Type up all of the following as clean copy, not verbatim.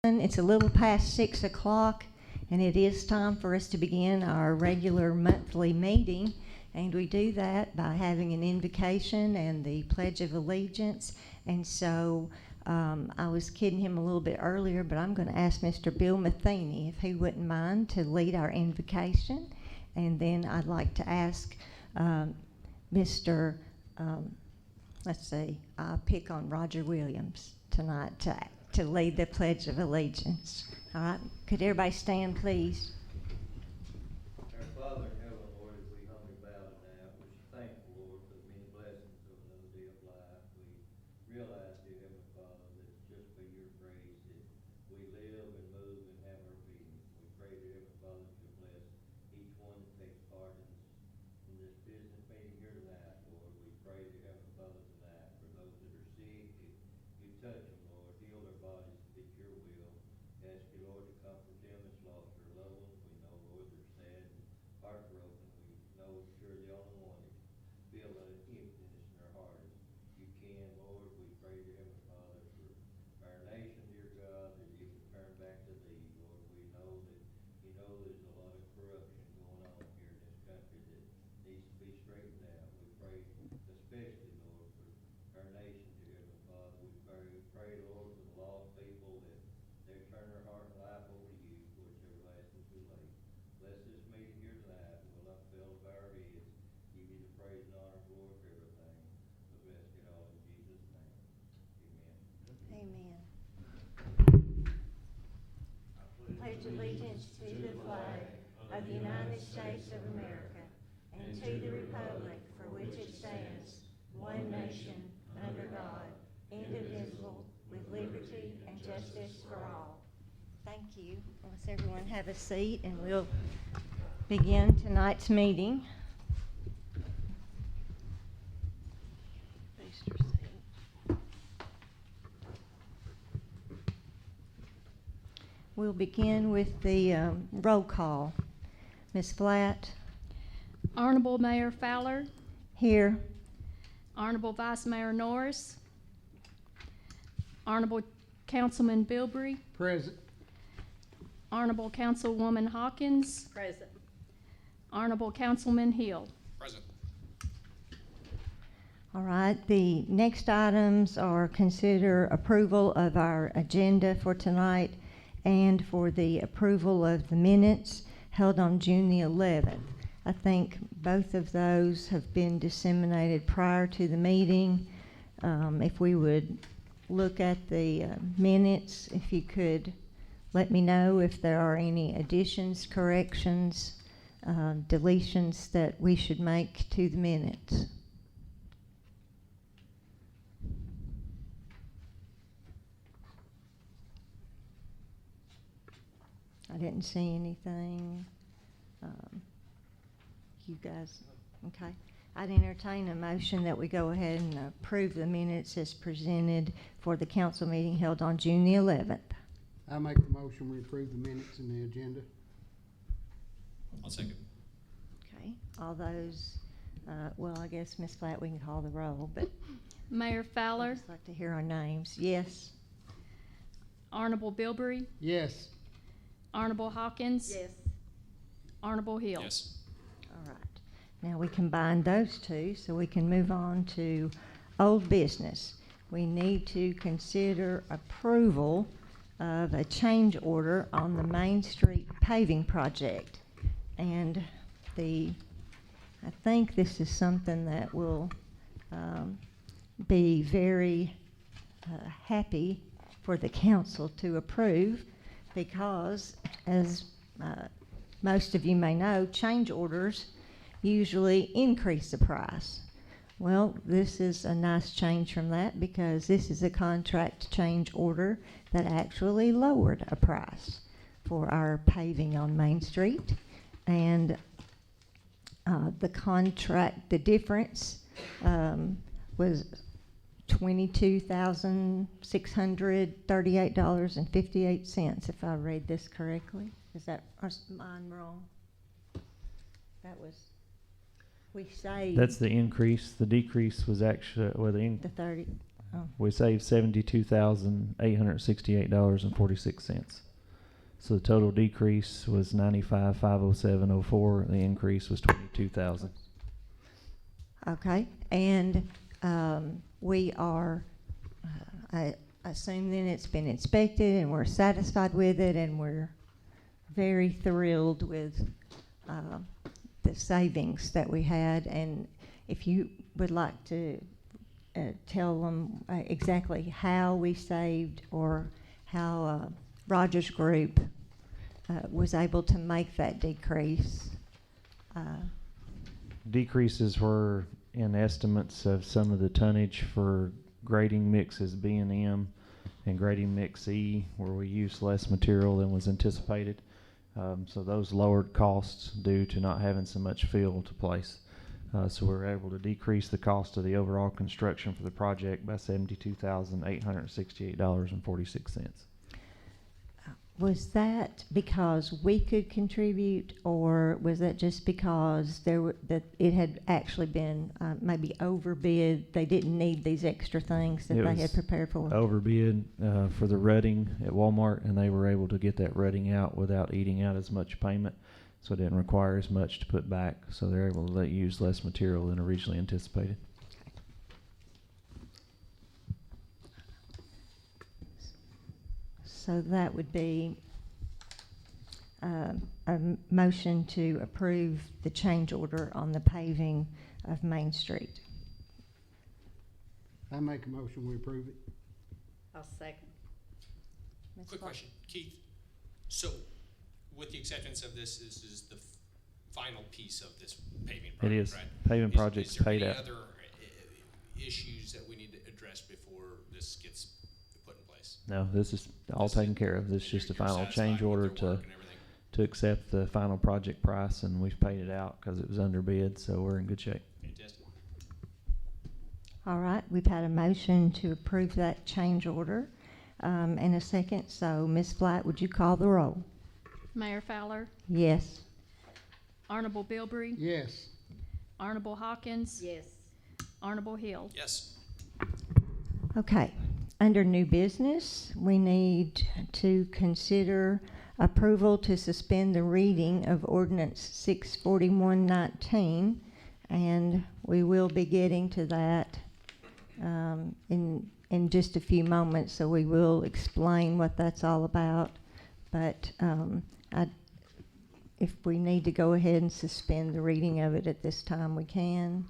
It's a little past 6 o'clock, and it is time for us to begin our regular monthly meeting. And we do that by having an invocation and the Pledge of Allegiance. And so I was kidding him a little bit earlier, but I'm going to ask Mr. Bill Matheny if he wouldn't mind to lead our invocation. And then I'd like to ask Mr. Let's see, I'll pick on Roger Williams tonight to lead the Pledge of Allegiance. All right, could everybody stand, please? Our Father in heaven, Lord, as we humbly bow tonight, we're thankful, Lord, for the many blessings of another day of life. We realize, dear Heavenly Father, that it's just by your grace that we live and move and have our being. We pray, dear Heavenly Father, that you bless each one that takes part in this business meeting here tonight, Lord. We pray, dear Heavenly Father, tonight for those that are sick, that you touch them, Lord, heal their bodies to fit your will. Ask you, Lord, to comfort them that's lost their loved ones. We know, Lord, they're sad and heartbroken. We know that you're the only one that feel the emptiness in their heart as you can, Lord. We pray, dear Heavenly Father, for our nation, dear God, that you can turn back to thee, Lord. We know that you know there's a lot of corruption going on here in this country that needs to be straightened out. We pray especially, Lord, for our nation, dear Heavenly Father. We pray, Lord, for the lost people that they turn their heart and life over to you, Lord, it's everlasting too late. Bless this meeting here tonight, and we'll not fail to bow our heads. Give you the praise and honor and glory for everything. We ask it all in Jesus' name. Amen. Amen. Pledge allegiance to the flag of the United States of America and to the republic for which it stands, one nation, under God, indivisible, with liberty and justice for all. Thank you. Let's everyone have a seat, and we'll begin tonight's meeting. Place your seat. We'll begin with the roll call. Ms. Flatt? Honorable Mayor Fowler, Here. Honorable Vice Mayor Norris, Honorable Councilman Bilbrey, Present. Honorable Councilwoman Hawkins, Present. Honorable Councilman Hill. Present. All right, the next items are consider approval of our agenda for tonight and for the approval of the minutes held on June the 11th. I think both of those have been disseminated prior to the meeting. If we would look at the minutes, if you could let me know if there are any additions, corrections, deletions that we should make to the minutes. I didn't see anything. You guys, okay. I'd entertain a motion that we go ahead and approve the minutes as presented for the council meeting held on June the 11th. I make the motion we approve the minutes in the agenda. I'll second. Okay, all those, well, I guess Ms. Flatt, we can call the roll, but Mayor Fowler, I'd just like to hear our names. Yes. Honorable Bilbrey, Yes. Honorable Hawkins, Yes. Honorable Hill. Yes. All right. Now we combine those two so we can move on to old business. We need to consider approval of a change order on the Main Street paving project. And I think this is something that will be very happy for the council to approve, because as most of you may know, change orders usually increase the price. Well, this is a nice change from that, because this is a contract change order that actually lowered a price for our paving on Main Street. And the difference was $22,638.58, if I read this correctly. Is that, or is mine wrong? That was, we saved. That's the increase. The decrease was actually, well, The 30, Oh. We saved $72,868.46. So the total decrease was 95,507.04. The increase was 22,000. Okay, and we are, I assume then it's been inspected and we're satisfied with it, and we're very thrilled with the savings that we had. And if you would like to tell them exactly how we saved, or how Rogers Group was able to make that decrease. Decreases were in estimates of some of the tonnage for grading mixes B&M and grading mix E, where we used less material than was anticipated. So those lowered costs due to not having so much fill to place. So we were able to decrease the cost of the overall construction for the project by $72,868.46. Was that because we could contribute, or was that just because that it had actually been maybe overbid? They didn't need these extra things that It they was had prepared for. Overbid for the rutting at Walmart, and they were able to get that rutting out without eating out as much payment, so it didn't require as much to put back. So they're able to use less material than originally anticipated. So that would be a motion to approve the change order on the paving of Main Street. I make a motion, we approve it. I'll second. Ms. Quick Clark? question, Keith. So, with the acceptance of this is the final piece of this paving It project, is. right? Paving project's paid out. Is there any other issues that we need to address before this gets put in place? No, this is all taken care of. This is just a You're final satisfied change with order their to work and everything? accept the final project price, and we've paid it out because it was under bid, so we're in good shape. Fantastic. All right, we've had a motion to approve that change order, and a second. So, Ms. Black, would you call the roll? Mayor Fowler, Yes. Honorable Bilbrey, Yes. Honorable Hawkins, Yes. Honorable Hill. Yes. Okay, under new business, we need to consider approval to suspend the reading of ordinance 64119, and we will be getting to that in just a few moments, so we will explain what that's all about. But if we need to go ahead and suspend the reading of it at this time, we can.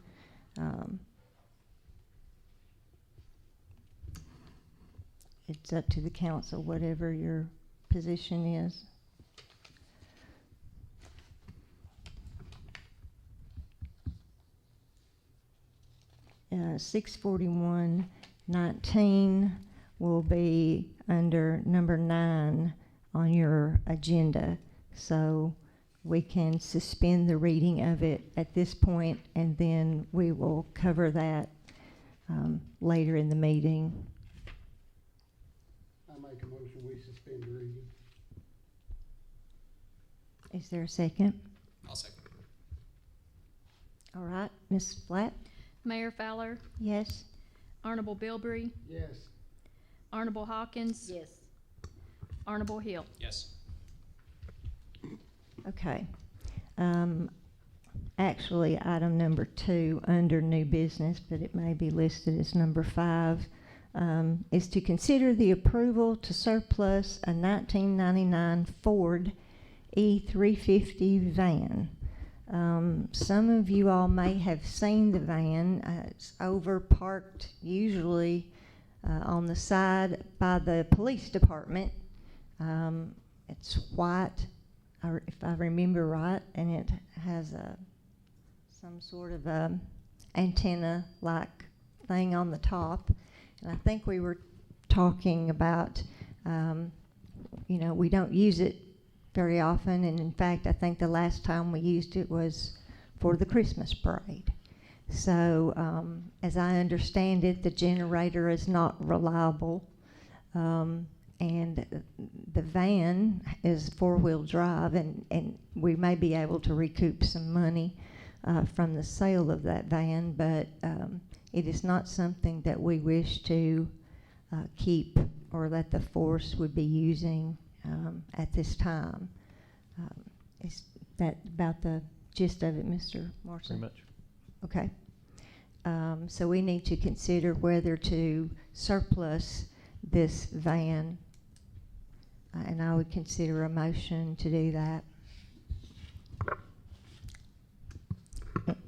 It's up to the council, whatever your position is. Uh, 64119 will be under number 9 on your agenda. So we can suspend the reading of it at this point, and then we will cover that later in the meeting. I make a motion, we suspend the reading. Is there a second? I'll second. All right, Ms. Black? Mayor Fowler, Yes? Honorable Bilbrey, Yes. Honorable Hawkins, Yes. Honorable Hill. Yes. Okay. Actually, item number 2 under new business, but it may be listed as number 5, is to consider the approval to surplus a 1999 Ford E350 van. Some of you all may have seen the van. It's over parked usually on the side by the police department. It's white, if I remember right, and it has some sort of antenna-like thing on the top. And I think we were talking about, we don't use it very often, and in fact, I think the last time we used it was for the Christmas parade. So, as I understand it, the generator is not reliable, and the van is 4-wheel drive, and we may be able to recoup some money from the sale of that van, but It is not something that we wish to keep or that the force would be using at this time. Is that about the gist of it, Mr. Morrison? Pretty much. Okay. So we need to consider whether to surplus this van, and I would consider a motion to do that.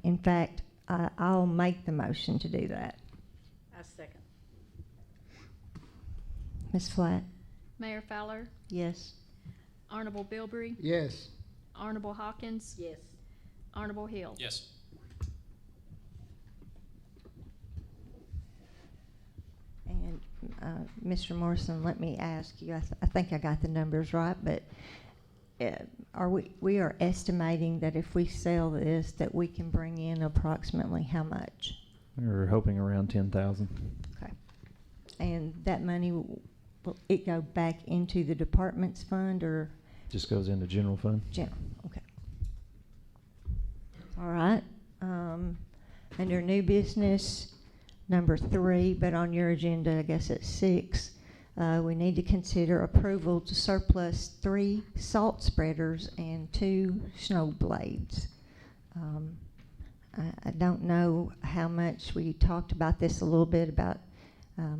In fact, I'll make the motion to do that. I second. Ms. Flatt? Mayor Fowler, Yes. Honorable Bilbrey, Yes. Honorable Hawkins, Yes. Honorable Hill. Yes. And Mr. Morrison, let me ask you, I think I got the numbers right, but we are estimating that if we sell this, that we can bring in approximately how much? We're hoping around 10,000. Okay. And that money, will it go back into the department's fund or Just goes into general fund. general? Okay. All right. Under new business, number 3, but on your agenda, I guess it's 6. We need to consider approval to surplus 3 salt spreaders and 2 snow blades. I don't know how much, we talked about this a little bit, about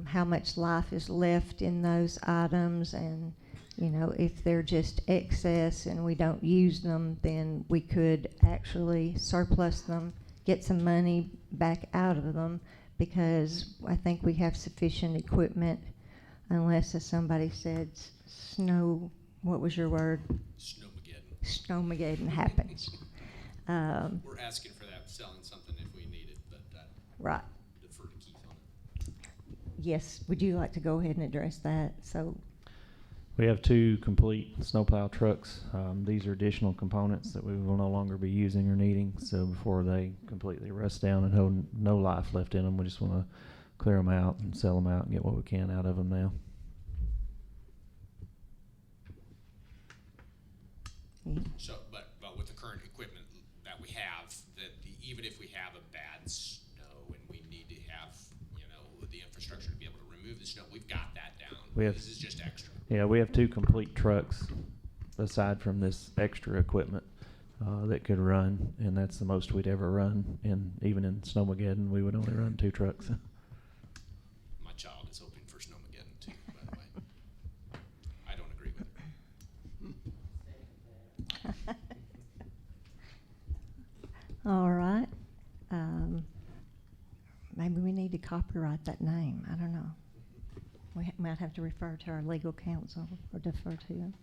how much life is left in those items, and you know, if they're just excess and we don't use them, then we could actually surplus them, get some money back out of them, because I think we have sufficient equipment, unless, as somebody said, what was your word? Snowmageddon. Snowmageddon happens. We're asking for that, selling something if we need it, but Right. defer to Keith on it. Yes, would you like to go ahead and address that? So, We have 2 complete snowplow trucks. These are additional components that we will no longer be using or needing. So before they completely rust down and hold no life left in them, we just want to clear them out and sell them out and get what we can out of them now. So, but with the current equipment that we have, that even if we have a bad snow and we need to have, you know, the infrastructure to be able to remove the snow, we've got that down. We have- This is just extra. Yeah, we have 2 complete trucks aside from this extra equipment that could run, and that's the most we'd ever run. And even in Snowmageddon, we would only run 2 trucks. My child is hoping for Snowmageddon too, by the way. I don't agree with her. all right. Maybe we need to copyright that name. I don't know. We might have to refer to our legal counsel or defer to them.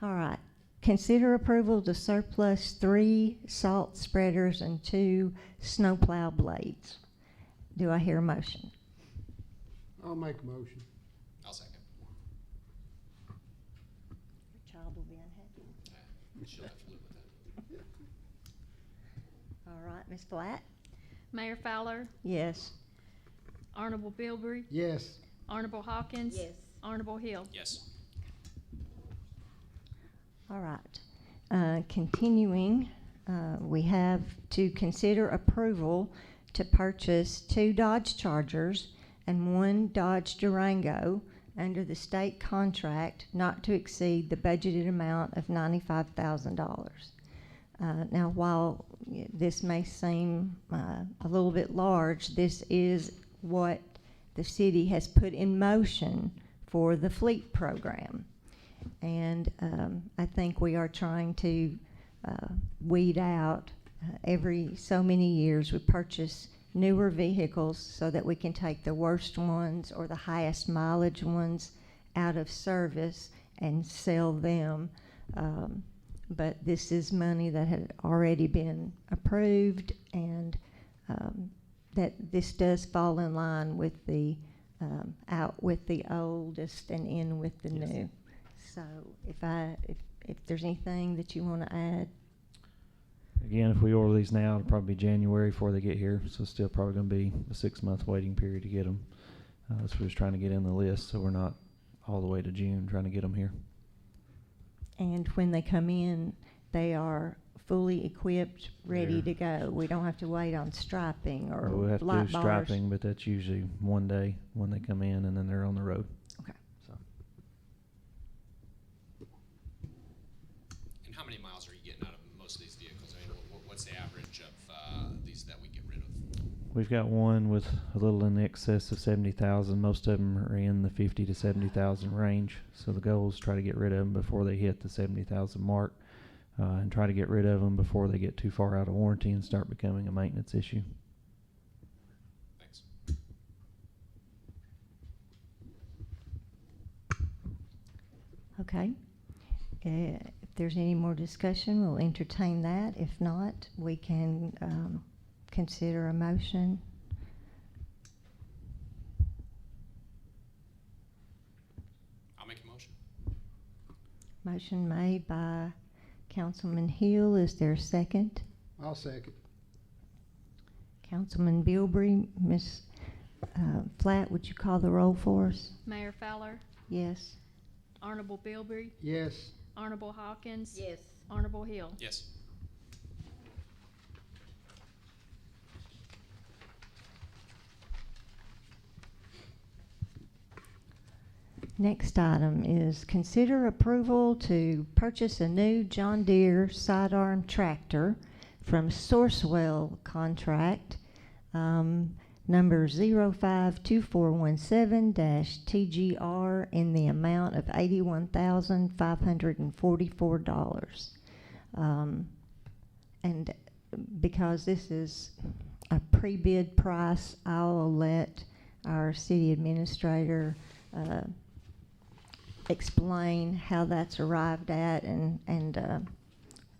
All right. Consider approval to surplus 3 salt spreaders and 2 snowplow blades. Do I hear a motion? I'll make a motion. I'll second. Your child will be unhappy. She'll have to live with that. All right, Ms. Flatt? Mayor Fowler, Yes. Honorable Bilbrey, Yes. Honorable Hawkins, Yes. Honorable Hill. Yes. All right. Continuing, we have to consider approval to purchase 2 Dodge Chargers and 1 Dodge Durango under the state contract not to exceed the budgeted amount of $95,000. Now, while this may seem a little bit large, this is what the city has put in motion for the fleet program. And I think we are trying to weed out every so many years. We purchase newer vehicles so that we can take the worst ones or the highest mileage ones out of service and sell them. But this is money that had already been approved, and that this does fall in line with the out with the oldest and in with the Yes. new. So if there's anything that you want to add. Again, if we order these now, it'll probably be January before they get here, so it's still probably going to be a 6-month waiting period to get them. So we're just trying to get in the list, so we're not all the way to June trying to get them here. And when they come in, they are fully equipped, ready There. to go. We don't have to wait on striping or We'll have to light do bars. striping, but that's usually one day when they come in, and then they're on the road. Okay. So And how many miles are you getting out of most of these vehicles? I mean, what's the average of these that we get rid of? we've got one with a little in excess of 70,000. Most of them are in the 50 to 70,000 range. So the goal is try to get rid of them before they hit the 70,000 mark, and try to get rid of them before they get too far out of warranty and start becoming a maintenance issue. Thanks. Okay. If there's any more discussion, we'll entertain that. If not, we can consider a motion. I'll make a motion. Motion made by Councilman Hill. Is there a second? I'll second. Councilman Bilbrey. Ms. Flatt, would you call the roll for us? Mayor Fowler, Yes. Honorable Bilbrey, Yes. Honorable Hawkins. Yes. Honorable Hill. Yes. Next item is consider approval to purchase a new John Deere sidearm tractor from Sourcewell Contract, number 052417-TGR in the amount of $81,544. And because this is a pre-bid price, I'll let our city administrator explain how that's arrived at and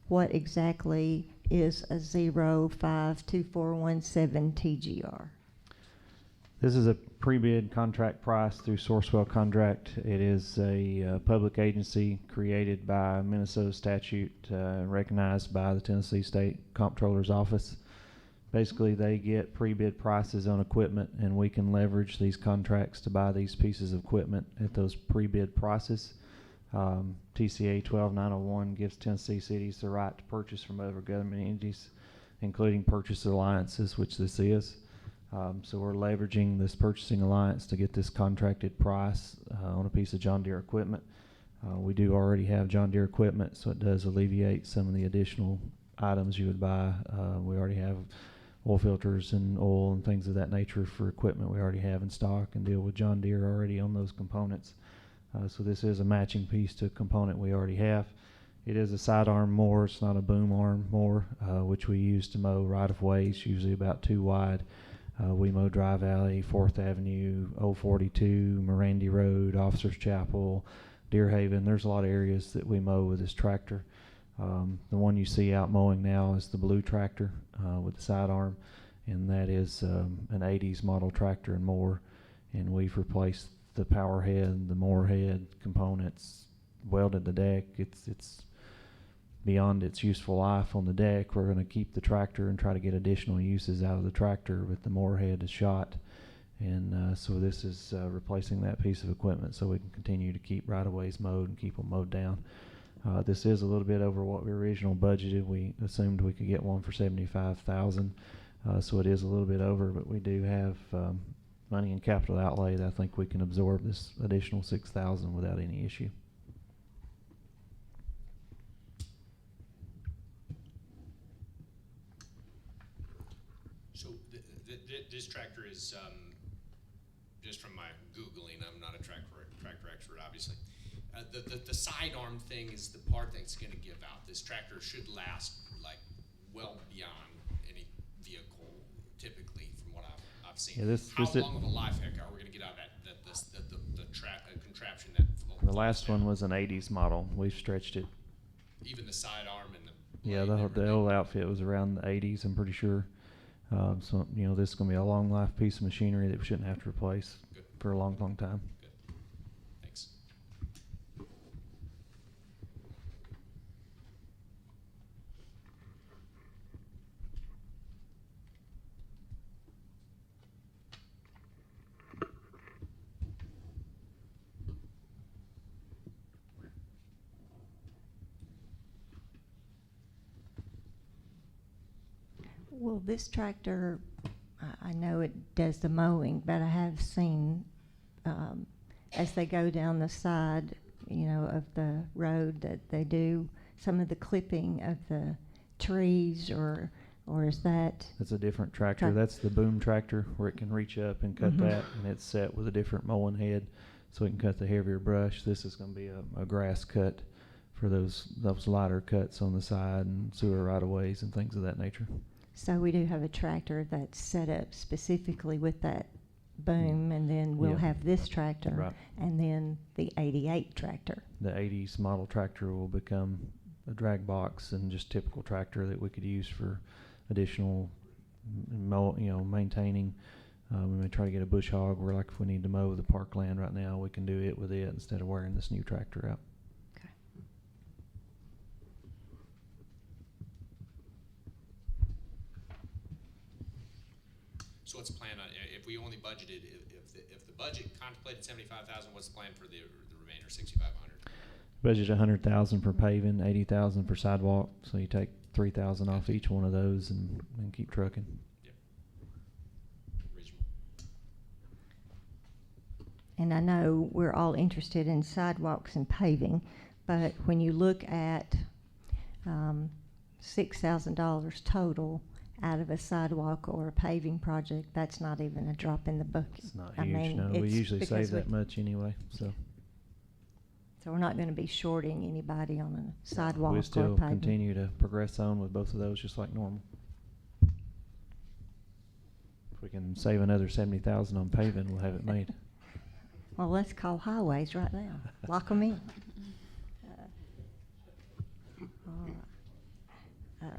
what exactly is a 052417 TGR. This is a pre-bid contract price through Sourcewell Contract. It is a public agency created by Minnesota statute, recognized by the Tennessee State Comptroller's Office. Basically, they get pre-bid prices on equipment, and we can leverage these contracts to buy these pieces of equipment at those pre-bid prices. TCA 12901 gives Tennessee cities the right to purchase from other government entities, including purchase alliances, which this is. So we're leveraging this purchasing alliance to get this contracted price on a piece of John Deere equipment. We do already have John Deere equipment, so it does alleviate some of the additional items you would buy. We already have oil filters and oil and things of that nature for equipment we already have in stock and deal with John Deere already on those components. So this is a matching piece to a component we already have. It is a sidearm mower. It's not a boom arm mower, which we use to mow right-of-ways, usually about 2 wide. We mow Drive Alley, 4th Avenue, 042, Mirandy Road, Officers Chapel, Deer Haven. There's a lot of areas that we mow with this tractor. The one you see out mowing now is the blue tractor with the sidearm, and that is an 80s model tractor and mower, and we've replaced the power head, the mower head components, welded the deck. It's beyond its useful life on the deck. We're going to keep the tractor and try to get additional uses out of the tractor, but the mower head is shot, and so this is replacing that piece of equipment so we can continue to keep right-of-ways mowed and keep them mowed down. This is a little bit over what we originally budgeted. We assumed we could get one for $75,000, so it is a little bit over, but we do have money in capital outlay that I think we can absorb this additional $6,000 without any issue. So this tractor is, just from my Googling, I'm not a tractor expert, obviously. The sidearm thing is the part that's going to give out. This tractor should last like well beyond any vehicle, typically, from what I've seen. Yeah, How long of a life heck are we going to get out of the contraption that? The last one was an 80s model. We've stretched it. Even the sidearm and the Yeah, blade and the everything? old outfit was around the 80s, I'm pretty sure. So, this is going to be a long life piece of machinery that we shouldn't have to replace Good. for a long, long time. Good. Thanks. Well, this tractor, I know it does the mowing, but I have seen, as they go down the side, you know, of the road, that they do some of the clipping of the trees, or is that? That's a different tractor. Trac- That's the boom tractor where it can reach up and cut Mhm. that, and it's set with a different mowing head, so it can cut the heavier brush. This is going to be a grass cut for those lighter cuts on the side and sewer right of ways and things of that nature. So we do have a tractor that's set up specifically with that boom, and then we'll Yeah. have this tractor, Right. and then the 88 tractor. The 80s model tractor will become a drag box and just typical tractor that we could use for additional maintaining. We may try to get a bush hog where, like, if we need to mow the parkland right now, we can do it with it instead of wearing this new tractor out. Okay. So what's the plan on, if we only budgeted, if the budget contemplated 75,000, what's the plan for the remainder 6,500? Budget 100,000 for paving, 80,000 for sidewalk. So you take 3,000 off each one of those and keep trucking. Yep. Reasonable. And I know we're all interested in sidewalks and paving, but when you look at $6,000 total out of a sidewalk or a paving project, that's not even a drop in the bucket. It's not I huge. mean, No, we it's usually because save that much anyway. So we're not going to be shorting anybody on a sidewalk we or still pavement. continue to progress on with both of those just like normal. If we can save another 70,000 on paving, we'll have it made. Well, let's call highways right now. Lock them in. All right.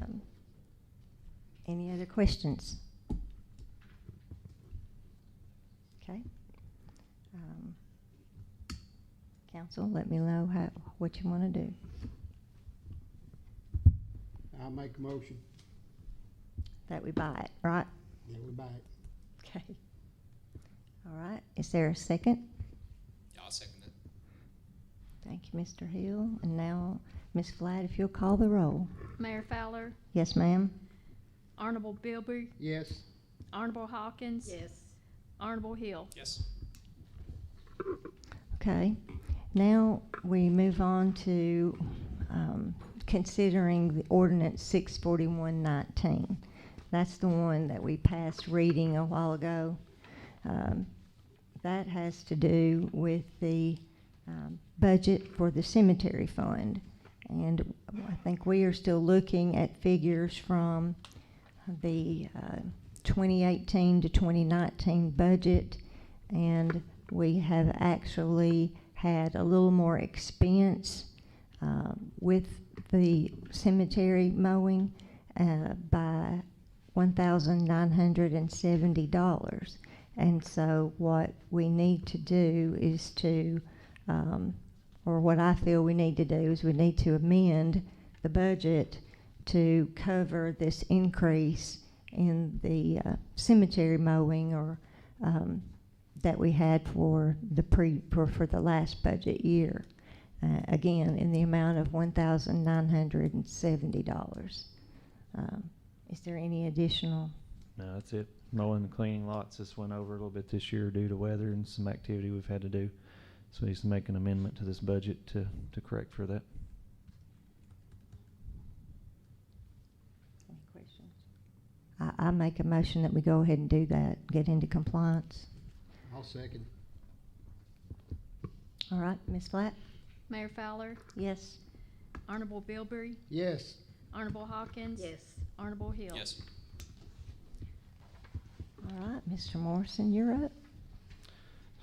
Any other questions? Okay. Council, let me know what you want to do. I'll make a motion. That we buy it, right? Yeah, we buy it. Okay. All right. Is there a second? Yeah, I'll second that. Thank you, Mr. Hill. And now, Ms. Flatt, if you'll call the roll. Mayor Fowler, Yes, ma'am? Honorable Bilby, Yes. Honorable Hawkins. Yes. Honorable Hill. Yes. Okay. Now we move on to considering the ordinance 64119. That's the one that we passed reading a while ago. That has to do with the budget for the cemetery fund. And I think we are still looking at figures from the 2018 to 2019 budget, and we have actually had a little more expense with the cemetery mowing by $1,970. And so what we need to do is to, or what I feel we need to do is we need to amend the budget to cover this increase in the cemetery mowing, or that we had for the last budget year. Again, in the amount of $1,970. Is there any additional? No, that's it. Mowing and cleaning lots just went over a little bit this year due to weather and some activity we've had to do. So he's to make an amendment to this budget to correct for that. Any questions? I make a motion that we go ahead and do that, get into compliance. I'll second. All right, Ms. Flatt? Mayor Fowler, Yes. Honorable Bilby, Yes. Honorable Hawkins. Yes. Honorable Hill. Yes. All right, Mr. Morrison, you're up.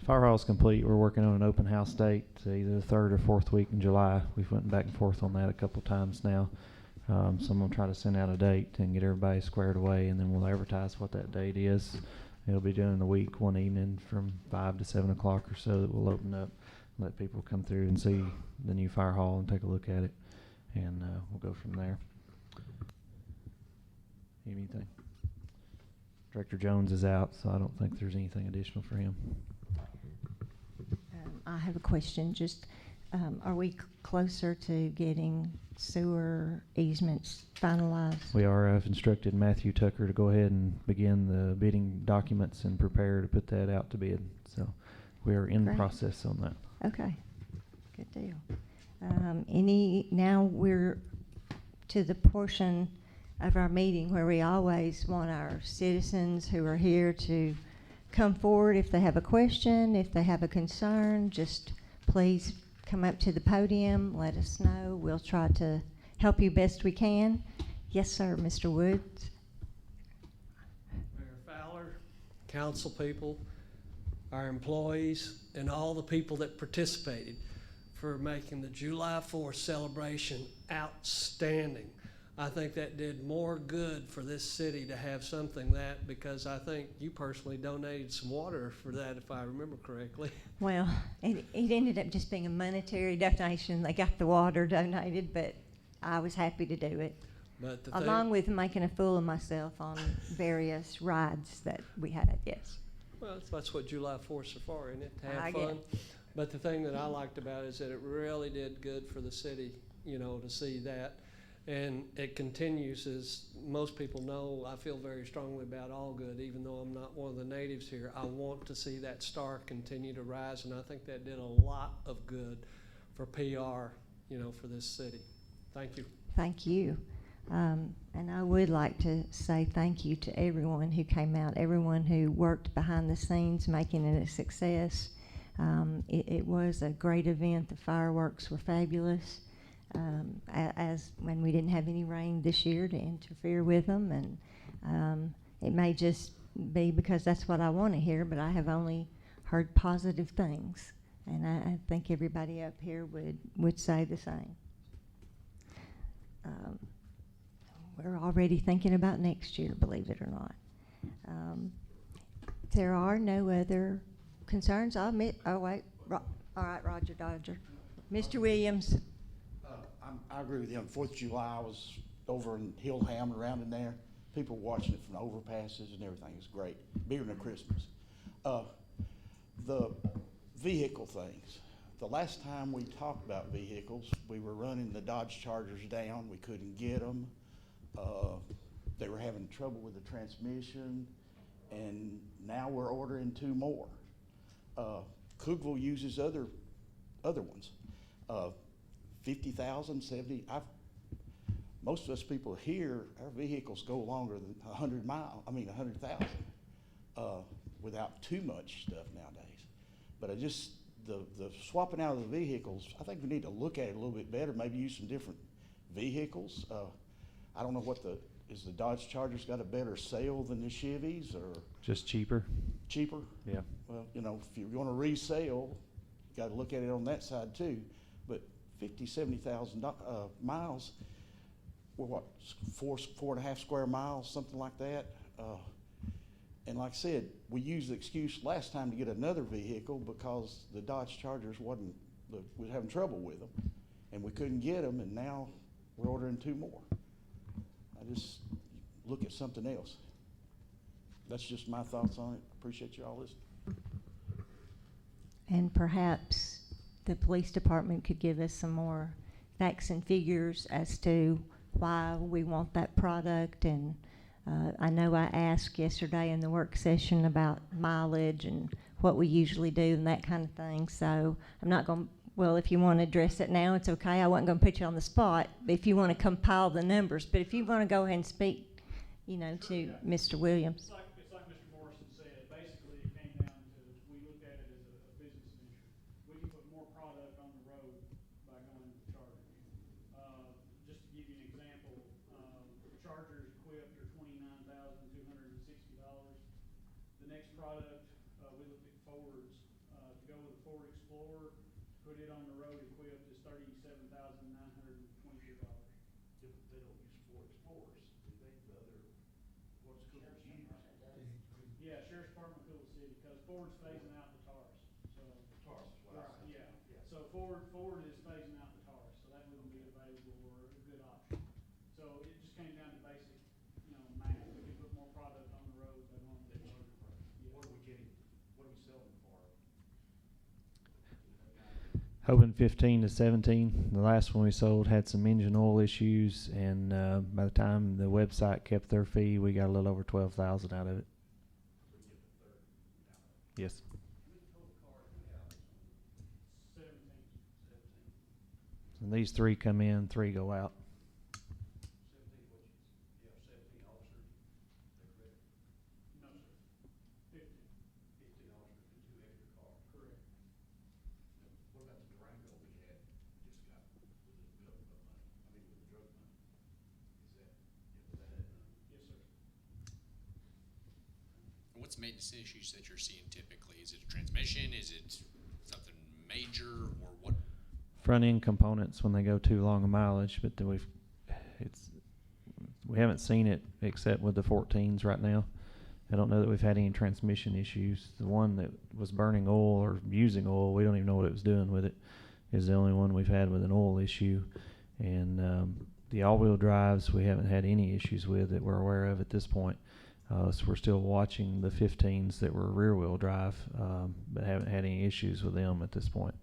Fire hall's complete. We're working on an open house date, either the 3rd or 4th week in July. We've went back and forth on that a couple times now. So I'm going to try to send out a date and get everybody squared away, and then we'll advertise what that date is. It'll be during the week, one evening from 5 to 7 o'clock or so that we'll open up, let people come through and see the new fire hall and take a look at it, and we'll go from there. Anything? Director Jones is out, so I don't think there's anything additional for him. I have a question. Just, are we closer to getting sewer easements finalized? We are. I've instructed Matthew Tucker to go ahead and begin the bidding documents and prepare to put that out to bid. So we are in the Great. process on that. Okay, good deal. Now we're to the portion of our meeting where we always want our citizens who are here to come forward if they have a question, if they have a concern. Just please come up to the podium, let us know. We'll try to help you best we can. Yes, sir, Mr. Woods. Mayor Fowler, council people, our employees, and all the people that participated for making the July 4th celebration outstanding. I think that did more good for this city to have something that, because I think you personally donated some water for that, if I remember correctly. Well, it ended up just being a monetary donation. They got the water donated, but I was happy to do it. But the Along thing, with making a fool of myself on various rides that we had, yes. well, that's what July 4ths are for, isn't it? To I have get fun. But the thing that I liked about it is that it really did good for the city, you know, to see that. And it continues, as most people know, I feel very strongly about Allgood, even though I'm not one of the natives here. I want to see that star continue to rise, and I think that did a lot of good for PR, you know, for this city. Thank you. Thank you. And I would like to say thank you to everyone who came out, everyone who worked behind the scenes, making it a success. It was a great event. The fireworks were fabulous. As when we didn't have any rain this year to interfere with them, and it may just be because that's what I want to hear, but I have only heard positive things, and I think everybody up here would say the same. We're already thinking about next year, believe it or not. There are no other concerns. I'll admit. Oh wait, all right, Roger Dodger, Mr. Williams. I agree with you. On 4th of July, I was over in Hillham, around in there. People watching it from the overpasses and everything. It's great. Bigger than Christmas. The vehicle things. The last time we talked about vehicles, we were running the Dodge Chargers down. We couldn't get them. They were having trouble with the transmission, and now we're ordering 2 more. Cookville uses other ones. 50,000, 70. Most of us people here, our vehicles go longer than 100,000 without too much stuff nowadays. But the swapping out of the vehicles, I think we need to look at it a little bit better, maybe use some different vehicles. I don't know is the Dodge Charger's got a better sale than the Chevys, or? Just cheaper. Cheaper? Yeah. Well, you know, if you're going to resell, you got to look at it on that side too. But 50, 70,000 miles, we're what, 4.5 square miles, something like that. And like I said, we used the excuse last time to get another vehicle because the Dodge Chargers we was having trouble with them, and we couldn't get them, and now we're ordering 2 more. I just look at something else. That's just my thoughts on it. Appreciate you all listening. And perhaps the police department could give us some more facts and figures as to why we want that product. And I know I asked yesterday in the work session about mileage and what we usually do and that kind of thing. So I'm not going to, well, if you want to address it now, it's okay. I wasn't going to put you on the spot if you want to compile the numbers. But if you want to go ahead and speak, you know, to Mr. Williams. It's like Mr. Morrison said. Basically, it came down to, we looked at it as a business venture. We can put more product on the road by going with the Chargers. Just to give you an example, the Chargers equipped are $29,260. The next product, we looked at Fords. To go with a Ford Explorer, put it on the road equipped is $37,922. They don't use Ford Explorers. Do they? The other, what's Cookville use? Yeah, Sheriff's Department, Cool City, because Ford's phasing out the TARS. So TARS is what I right, said. yeah. So Ford is phasing out the TARS, so that wouldn't be available or a good option. So it just came down to basic, you know, math. We could put more product on the road than on the Charger. Yeah. What are we getting? What are we selling for? hoping 15 to 17. The last one we sold had some engine oil issues, and by the time the website kept their fee, we got a little over 12,000 out of it. Yes. 17. And these 3 come in, 3 go out. No, sir. 15. Correct. Yes, sir. What's maintenance issues that you're seeing typically? Is it a transmission? Is it something major, or what? Front end components when they go too long a mileage, but then we haven't seen it except with the 14s right now. I don't know that we've had any transmission issues. The one that was burning oil or using oil, we don't even know what it was doing with it, is the only one we've had with an oil issue. And the all-wheel drives we haven't had any issues with that we're aware of at this point. So we're still watching the 15s that were rear-wheel drive, but haven't had any issues with them at this point.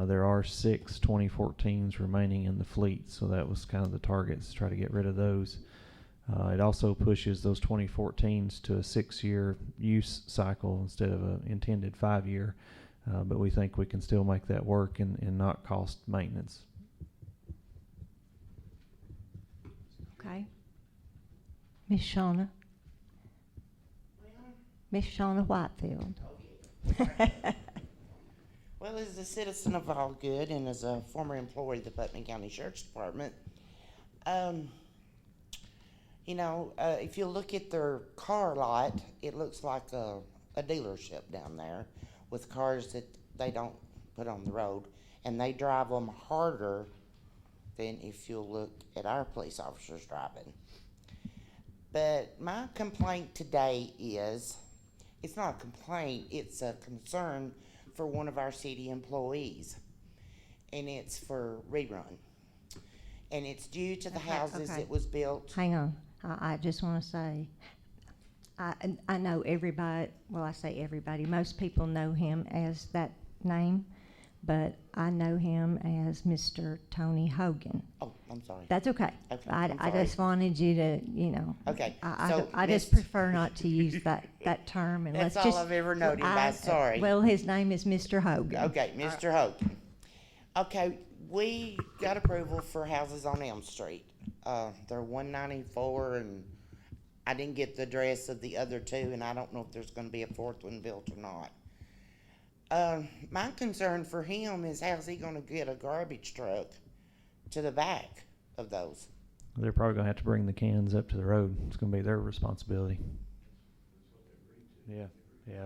There are 6 2014s remaining in the fleet, so that was kind of the target, to try to get rid of those. It also pushes those 2014s to a 6-year use cycle instead of an intended 5-year, but we think we can still make that work and not cost maintenance. Okay. Miss Shauna. Miss Shauna Whitefield. Well, as a citizen of Allgood and as a former employee of the Putnam County Sheriff's Department, if you look at their car lot, it looks like a dealership down there with cars that they don't put on the road, and they drive them harder than if you look at our police officers driving. But my complaint today is, it's not a complaint, it's a concern for one of our city employees, and it's for rerun. And it's due to the houses that was built. Hang on. I just want to say, I know everybody, well, I say everybody, most people know him as that name, but I know him as Mr. Tony Hogan. Oh, I'm sorry. That's okay. Okay, I I'm just sorry. wanted you to, Okay, I just Miss- prefer not to use that term. And That's let's all just, I've ever known him by, sorry. Well, his name is Mr. Hogan. Okay, Mr. Hogan. Okay, we got approval for houses on Elm Street. They're 194, and I didn't get the address of the other 2, and I don't know if there's gonna be a 4th one built or not. My concern for him is, how's he gonna get a garbage truck to the back of those? They're probably going to have to bring the cans up to the road. It's going to be their responsibility. Yeah,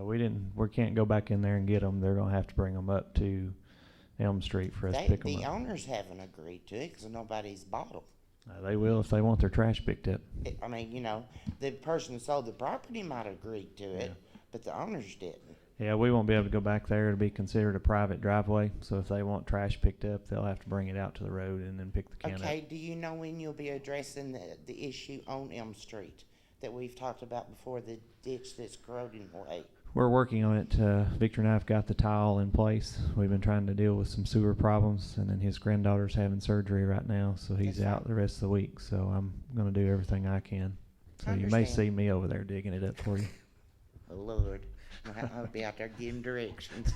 we can't go back in there and get them. They're going to have to bring them up to Elm Street for us to pick them The up. owners haven't agreed to it, 'cause nobody's bought them. They will if they want their trash picked up. The person who sold the property might have agreed to it, but the owners didn't. Yeah, we won't be able to go back there. It'll be considered a private driveway. So if they want trash picked up, they'll have to bring it out to the road and then pick the can Okay, up. do you know when you'll be addressing the issue on Elm Street that we've talked about before, the ditch that's corroding away? We're working on it. Victor and I have got the tile in place. We've been trying to deal with some sewer problems, and then his granddaughter's having surgery right now, so he's That's out fine. the rest of the week. So I'm going to do everything I can. So you may see me over there digging it up for you. Oh, Lord. I'll be out there giving directions.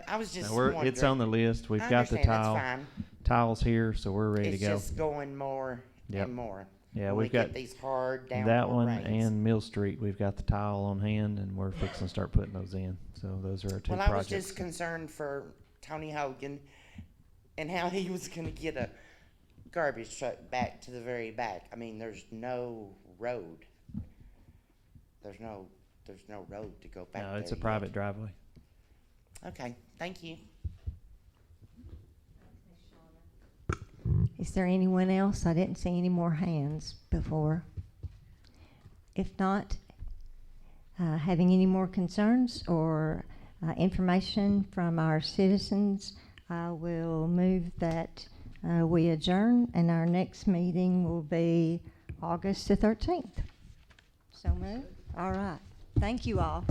I was just No, wondering. it's on the list. We've I got the understand, tile. That's fine. Tile's here, so we're ready It's to go. just going more Yep. and more. Yeah, When we've we get got these hard downpour that one rains. and Mill Street. We've got the tile on hand, and we're fixing to start putting those in. So those are our 2 Well, I was projects. just concerned for Tony Hogan and how he was gonna get a garbage truck back to the very back. I mean, there's no road. There's no road to go back there. No, it's a yet. private driveway. Okay, thank you. Is there anyone else? I didn't see any more hands before. If not, having any more concerns or information from our citizens, I will move that we adjourn, and our next meeting will be August the 13th. So moved. All right. Thank you all.